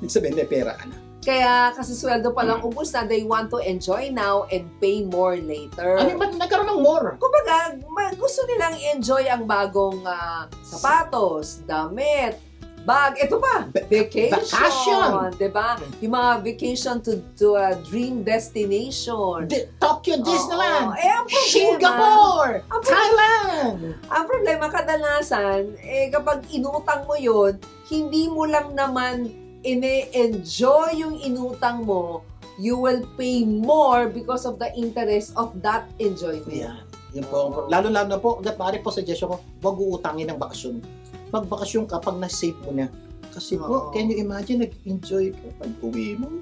Ibig sabihin, may pera ka na. Kaya kasi sweldo pa lang ubus na, they want to enjoy now and pay more later. Ano ba? Nagkaroon ng more. Kumbaga, gusto nilang enjoy ang bagong sapatos, damit, bag. Ito pa, vacation. Diba? Yung mga vacation to a dream destination. Tokyo Disneyland. Ang problema, Singapore. Thailand. Ang problema, kadalasan, kapag inutang mo yun, hindi mo lang naman ine-enjoy yung inutang mo, you will pay more because of the interest of that enjoyment. Yan. Yun po. Lalo-lalo na po, hanggat maaari po suggestion ko, wag uutangin ng bakasyon. Magbakasyon ka pag na-save mo na. Kasi po, can you imagine, nag-enjoy ka pag uwi mo?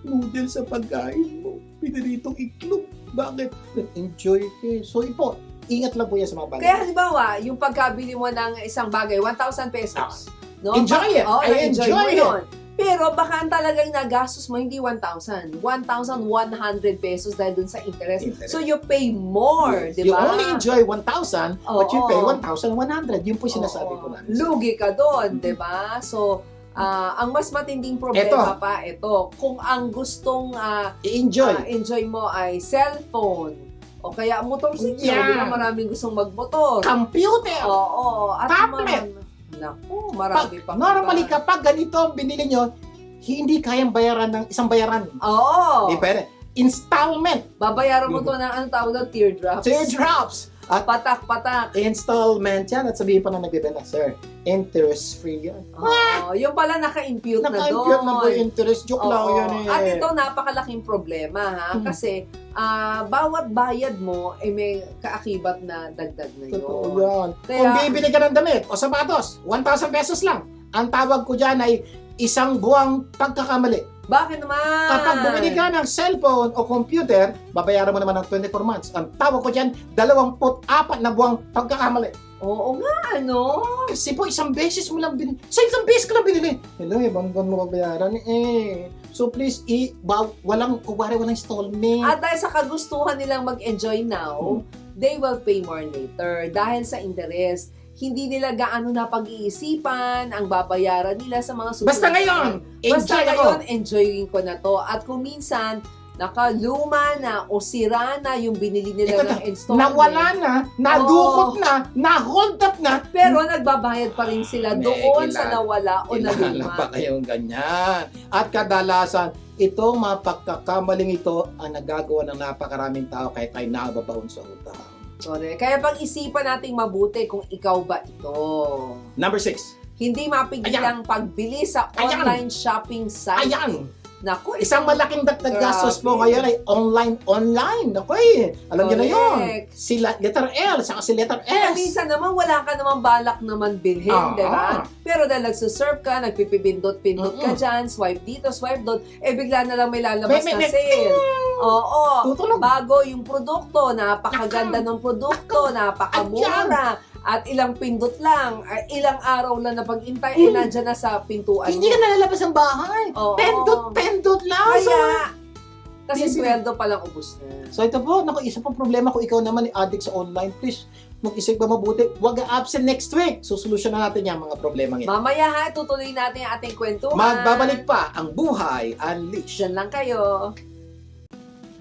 Noodles sa pagkain mo. Pinaritong iklog. Bakit? Nag-enjoy ka. So, po, ingat lang po yan sa mga bagay. Kaya halimbawa, yung pagkabili mo ng isang bagay, 1,000 pesos. No? Enjoy it. Oo, I enjoy enjoy mo it. yun. Pero baka ang talagang nagastos mo, hindi 1,000. 1,100 pesos dahil dun sa interest. Interest. So, you pay more, di You ba? only enjoy 1,000, but you Oo. pay 1,100. Yun po yung sinasabi Oo. ko namin. Lugi ka doon, di ba? So, ang mas matinding problema pa, ito, kung ang gustong I-enjoy. enjoy mo ay cellphone, o kaya motorsiklo, Yeah. di ba maraming gustong magmotor? Computer. Oo, at Tablet. Naku, marami pa. Normally, kapag ganito ang binili nyo, hindi kayang bayaran ng isang bayaran. Oo. Di pwede. Installment. Babayaran mo to ng anong tawag doon? Teardrops. Teardrops. At Patak-patak. installment yan. At sabihin pa na nagbibenta, sir, interest-free yan. Oo, yung pala naka-impute na doon. Naka-impute na po yung interest. Joke lang Oo. yan eh. At ito, napakalaking problema ha. Kasi bawat bayad mo, may kaakibat na dagdag na yun. Totoo yan. Kaya- Kung bibili ka ng damit o sapatos, 1,000 pesos lang. Ang tawag ko dyan ay isang buwang pagkakamali. Bakit naman? Kapag bumili ka ng cellphone o computer, babayaran mo naman ng 24 months. Ang tawag ko dyan, 24 na buwang pagkakamali. Oo nga, ano? Kasi po, isang beses mo lang binili. Sa isang beses ko lang binili. Hello, ibang buwan mo babayaran eh. So please, walang installment. At dahil sa kagustuhan nilang mag-enjoy now, they will pay more later. Dahil sa interest, hindi nila gaano na pag-iisipan ang babayaran nila sa mga susunod. Basta ngayon, Basta enjoy ako. ngayon, enjoying ko na to. At kung minsan, nakaluma na o sira na yung binili nila Ito ng installment. Nawala na, nadukot na, na-hold up na. Pero nagbabayad pa rin sila doon sa nawala o Kilala naluma. pa kayong ganyan. At kadalasan, itong mga pagkakamaling ito ang nagagawa ng napakaraming tao kahit tayo nababaon sa utang. Correct. Kaya pag-isipan nating mabuti kung ikaw ba ito. Number 6. Hindi mapigilang pagbili sa Ayan. online shopping site. Ayan! Naku, Isang malaking dagdag Grabe. gastos po ngayon ay online. Naku eh, alam niyo na yun. Correct. Si letter L, saka si letter Kaya S. minsan naman, wala ka naman balak naman bilhin, Ah. di ba? Pero dahil nagsusurf ka, nagpipipindot-pindot ka Mm-mm. dyan, swipe dito, swipe doon, bigla na lang may lalabas May- na sale. Oo. Tutulog. Bago yung produkto, napakaganda ng produkto, napakamura, at ilang pindot lang, ilang araw lang na pag-intay, nandyan na sa pintuan Hindi ka nalalabas ng bahay. Oo. Pendot lang. Kaya, kasi Hindi. sweldo palang ubus na. So ito po, naku, isa pang problema kung ikaw naman ay addict sa online, please, mag-isip ba mabuti, huwag absent next week. Susolusyonan natin yung mga problema ngayon. Mamaya ha, tutuloy natin ang ating kwentuhan. Magbabalik pa ang Buhay Unleashed. Diyan lang kayo.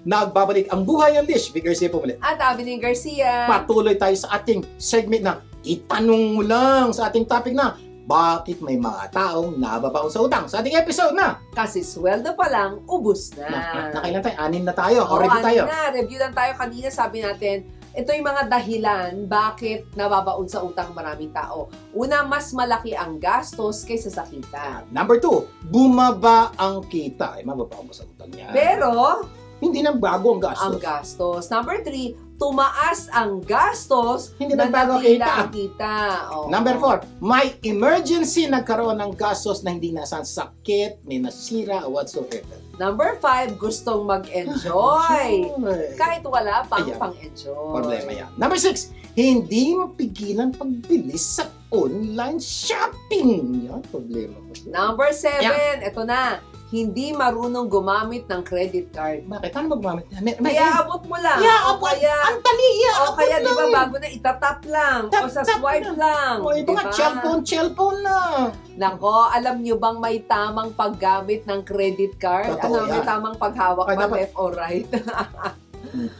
Nagbabalik ang Buhay Unleashed. Bigger siya po ulit. At Abilene Garcia. Patuloy tayo sa ating segment na itanong mo lang sa ating topic na bakit may mga taong nababaon sa utang. Sa ating episode na Kasi sweldo pa lang, ubus na. nakailan tayo? 6 na tayo. O Oo, review tayo. Review lang tayo. Kanina sabi natin, ito yung mga dahilan bakit nababaon sa utang maraming tao. Una, mas malaki ang gastos kaysa sa kita. Number 2, bumaba ang kita. Ay, mababaon ba sa utang niya? Pero, Hindi nang bago ang gastos. ang gastos. Number 3, tumaas ang gastos, Hindi nagbago ang natila kita. ang kita. Oo. Number 4, may emergency nagkaroon ng gastos na hindi nasa sakit, may nasira, whatsoever. Number 5, gustong mag-enjoy. Kahit wala pang Ayan. pang-enjoy. Problema yan. Number 6, hindi mapigilan pagbili sa online shopping. Yan, problema ko. Number 7, ito na. Hindi marunong gumamit ng credit card. Bakit? Ano magmamit? Kaya abot mo lang. Yeah, o kaya, ang tali, o kaya di ba bago na itatap lang. O sa Tap swipe lang. O, iba nga, cellphone na. Nako, alam nyo bang may tamang paggamit ng credit card? Totoo May yan. tamang paghawak Kaya ba dapat- left or right?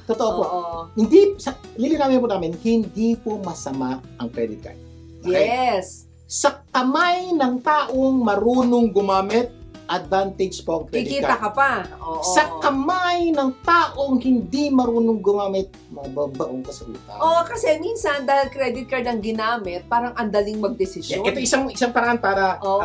Totoo po. Oo. Hindi, lilinawin po namin, hindi po masama ang credit card. Okay? Yes. Sa kamay ng taong marunong gumamit, advantage po ang credit Kikita card. ka pa. Oo. Sa kamay ng taong hindi marunong gumamit, mababaong ka sa utang. Oo, kasi minsan dahil credit card ang ginamit, parang andaling magdesisyon. Ito isang paraan para Oo.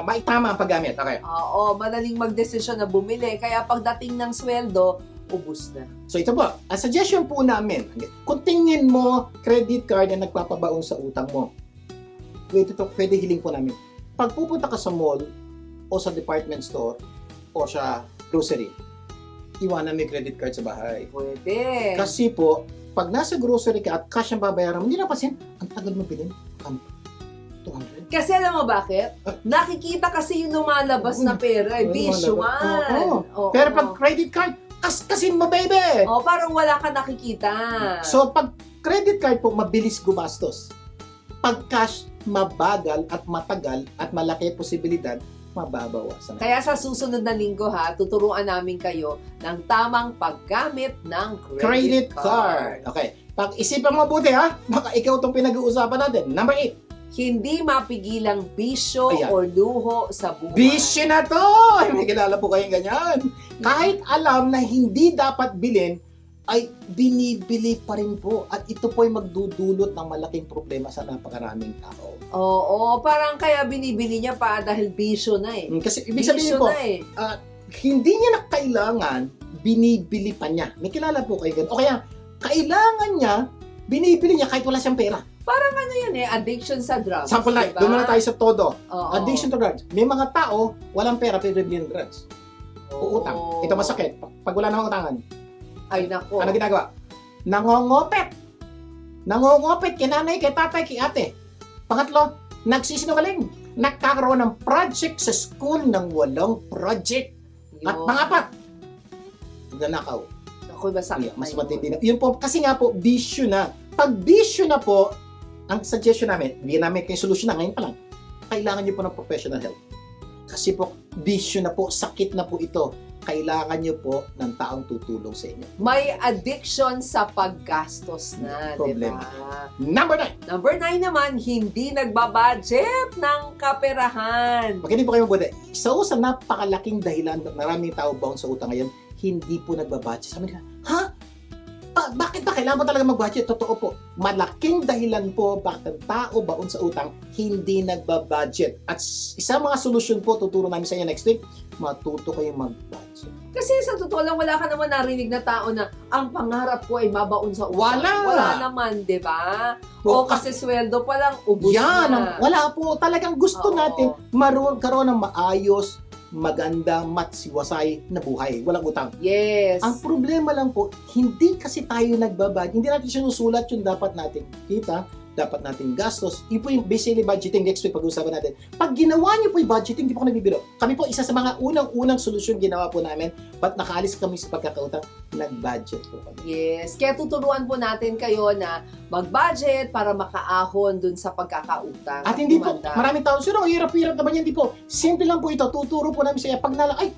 maitama ang paggamit. Okay. Oo, madaling magdesisyon na bumili. Kaya pagdating ng sweldo, ubus na. So ito po, ang suggestion po namin, kung tingin mo credit card na nagpapabaon sa utang mo, pwede hiling po namin. Pag pupunta ka sa mall, o sa department store, o sa grocery, iwanan mo yung credit card sa bahay. Pwede. Kasi po, pag nasa grocery ka at cash ang babayaran mo, hindi napasin, ang tagal mo bilhin. 200? Kasi alam mo bakit? Nakikita kasi yung lumalabas na pera. Bisyo man. Oo. Pero pag credit card, kasin mo, baby! Oh, parang wala ka nakikita. So, pag credit card po, mabilis gumastos. Pag cash, mabagal at matagal at malaki posibilidad, mababawasan. Kaya sa susunod na linggo tuturuan namin kayo ng tamang paggamit ng Credit card. Okay. Pag-isipan mo mabuti baka ikaw itong pinag-uusapan natin. Number 8. Hindi mapigilang bisyo Ayan. o luho sa buhay. Bisyo na to! Ay, may kilala po kayong ganyan. Kahit alam na hindi dapat bilhin, ay binibili pa rin po. At ito po ay magdudulot ng malaking problema sa napakaraming tao. Oo, parang kaya binibili niya pa dahil bisyo na eh. Kasi ibig sabihin Bisyo po, na eh. hindi niya na kailangan, binibili pa niya. May kilala po kayo ganyan. O kaya, kailangan niya, binibili niya kahit wala siyang pera. Ano yan eh, addiction sa drugs. Sample na, diba? doon muna tayo sa todo. Oo. Addiction to drugs. May mga tao, walang pera pero bibili ng drugs. Uutang. Ito masakit. Pag wala nang utangan, Ay nako. ano ginagawa? Nangongopet. Nangongopet kay nanay, kay tatay, kay ate. Pangatlo, nagsisinungaling. Nagkakaroon ng project sa school nang walang project. At pangapat, nagnanakaw. Ako'y masakit. Mas matindi. Yun po, kasi nga po, bisyo na. Pag bisyo na po, ang suggestion namin, hindi namin kayo solusyon na ngayon pa lang, kailangan niyo po ng professional help. Kasi po, bisyo na po, sakit na po ito. Kailangan niyo po ng taong tutulong sa inyo. May addiction sa paggastos na, di Problema. ba? Number 9. Number 9 naman, hindi nagbabudget ng kaperahan. Makinig po kayo mabuti. Isa sa napakalaking dahilan na maraming tao bound sa utang ngayon, hindi po nagbabudget. Sabi nila, bakit ba kailangan mo talaga mag-budget? Totoo po. Malaking dahilan po bakit ang tao baon sa utang hindi nagbabudget. At isang mga solusyon po, tuturo namin sa inyo next week, matuto kayong mag-budget. Kasi sa totoo lang, wala ka naman narinig na tao na ang pangarap ko ay mabaon sa utang. Wala. Wala naman, di ba? Po, O kasi sweldo pa lang, ubus yan, na. wala po. Talagang gusto Oo. natin karoon ng maayos, maganda, matsiwasay na buhay. Walang utang. Yes. Ang problema lang po, hindi kasi tayo nagbabad. Hindi natin sinusulat yung dapat natin kita, dapat natin gastos. Yun po yung basically budgeting next week pag-uusapan natin. Pag ginawa niyo po yung budgeting, hindi po ako nagbibiro. Kami po, isa sa mga unang-unang solusyon ginawa po namin, ba't nakaalis kami sa pagkakautang, nag-budget po kami. Yes. Kaya tuturuan po natin kayo na mag-budget para makaahon dun sa pagkakautang. At hindi po, Kumanda. maraming tao, sino, hirap-hirap naman yan, hindi po. Simple lang po ito, tuturo po namin sa iyo. Pag ay,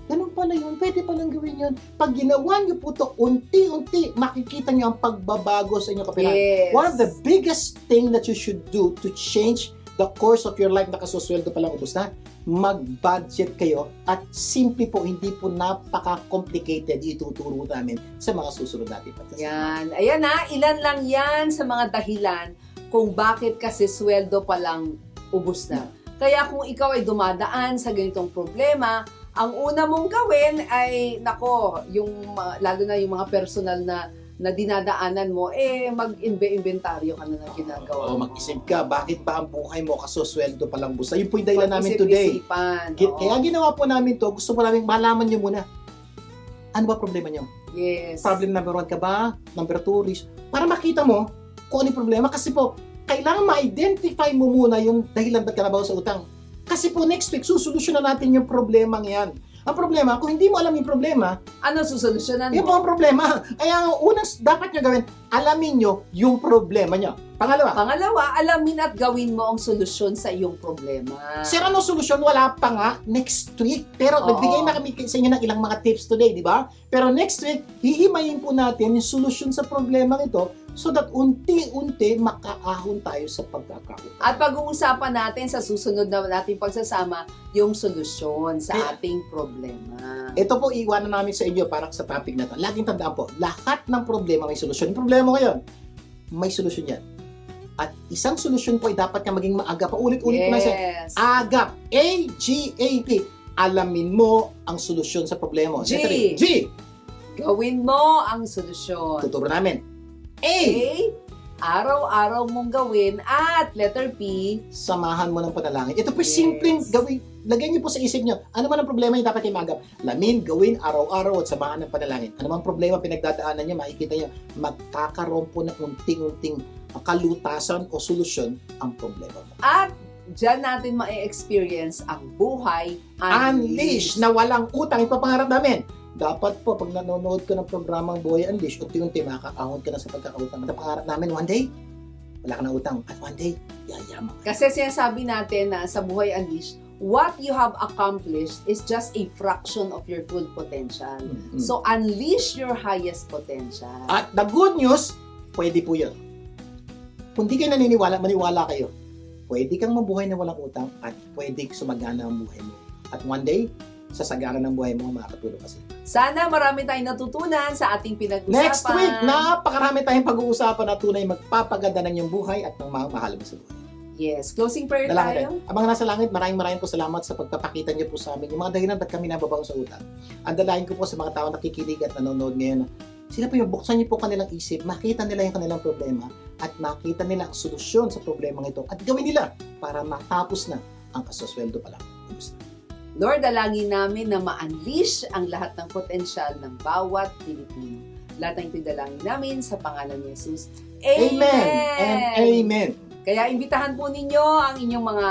ganun pala yun, pwede palang gawin yun. Pag ginawa niyo po ito, unti-unti, makikita niyo ang pagbabago sa inyong kapirahan. Yes. One of the biggest thing that you should do to change the course of your life, nakasusweldo pa lang ubos na, mag-budget kayo at simple po, hindi po napaka-complicated ituturo namin sa mga susunod natin. Yan. Ayan ilan lang yan sa mga dahilan kung bakit kasi sweldo pa lang ubos na. Kaya kung ikaw ay dumadaan sa ganitong problema, ang una mong gawin ay, lalo na yung mga personal na dinadaanan mo, mag-inventaryo ka na ng ginagawa mo. Mag-isip ka, bakit ba ang buhay mo kasusweldo pa lang busa? Yun po yung dahilan namin today. Mag-isip-isipan. Kaya ginawa po namin to, gusto po namin malaman nyo muna. Ano ba problema nyo? Yes. Problem number 1 ka ba? Number 2, risk. Para makita mo kung ano yung problema. Kasi po, kailangan ma-identify mo muna yung dahilan ba't ka nabaw sa utang. Kasi po next week, susolusyonan natin yung problema yan. Ang problema, kung hindi mo alam yung problema, Ano susolusyonan yun po mo? ang problema. Kaya unang dapat nyo gawin, alamin nyo yung problema nyo. Pangalawa, alamin at gawin mo ang solusyon sa iyong problema. Sir, ano solusyon? Wala pa nga next week. Pero Oo. nagbigay na kami sa inyo ng ilang mga tips today, di ba? Pero next week, hihimayin po natin yung solusyon sa problema ito so that unti-unti makaahon tayo sa pagkakautang. At pag-uusapan natin sa susunod na nating pagsasama yung solusyon sa ating problema. Ito po iwanan namin sa inyo para sa topic na ito. Laging tandaan po, lahat ng problema may solusyon. Yung problema mo ngayon, may solusyon yan. At isang solusyon po ay dapat ka maging maagap. Ulit-ulit ko na siya. Yes. Agap. A-G-A-P. Alamin mo ang solusyon sa problema mo. G. Letter A. G. Gawin mo ang solusyon. Tuturo namin. A. Araw-araw mong gawin. At letter P. Samahan mo ng panalangin. Ito po Yes. simpleng gawin. Lagyan niyo po sa isip niyo. Ano man ang problema yung dapat kayo maagap? Lamin, gawin araw-araw at samahan ng panalangin. Ano man problema pinagdadaanan niyo, makikita niyo, magkakaroon po ng unting-unting kalutasan o solusyon ang problema mo. At dyan natin ma-experience ang buhay Unleash na walang utang. Ipapangarap namin. Dapat po, pag nanonood ka ng programang Buhay Unleash, unti-unti makakaahon ka na sa pagkakautang. At pangarap namin, one day, wala ka na utang. At one day, yayaman ka. Kasi sinasabi natin na sa Buhay Unleash, what you have accomplished is just a fraction of your full potential. Mm-hmm. So, unleash your highest potential. At the good news, pwede po yun. Kung di kayo maniwala kayo, pwede kang mabuhay na walang utang at pwede sumagana ang buhay mo. At one day, sasagana ng buhay mo, makakatulong kasi. Sana marami tayong natutunan sa ating pinag-usapan. Next week, napakarami tayong pag-uusapan na tunay magpapaganda ng iyong buhay at ng mga mahal mo sa buhay. Yes. Closing prayer Dalangin tayo. tayo. Abang nasa langit, maraming po salamat sa pagpapakita niyo po sa amin. Yung mga dahilan ba't kami nababaw sa utang. Ang dalahin ko po sa mga tao nakikinig at nanonood ngayon na sila po yung buksan niyo po kanilang isip, makita nila yung kanilang problema at makita nila ang solusyon sa problema ito at gawin nila para matapos na ang kasosweldo pa lang. Lord, dalangin namin na ma-unleash ang lahat ng potensyal ng bawat Pilipino. Lahat ng pinadalangin namin sa pangalan ni Jesus. Amen and amen. Kaya imbitahan po ninyo ang inyong mga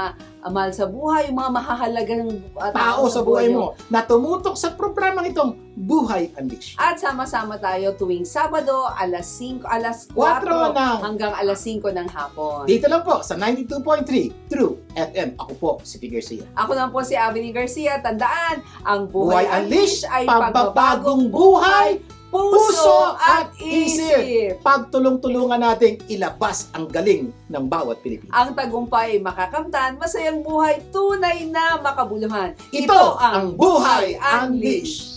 mahal sa buhay, yung mga mahahalagang Tao sa buhay mo na tumutok sa programang itong Buhay Unleash. At sama-sama tayo tuwing Sabado, alas 4 ng hanggang alas 5 ng hapon. dito lang po sa 92.3 True FM. Ako po si P. Garcia. Ako lang po si Avni Garcia. Tandaan, ang Buhay Buhay Unleash, ay pagbabagong buhay, puso at isip. Pagtulong-tulungan nating ilabas ang galing ng bawat Pilipino. Ang tagumpay ay makakamtan, masayang buhay, tunay na makabuluhan. Ito ang Buhay Unleash.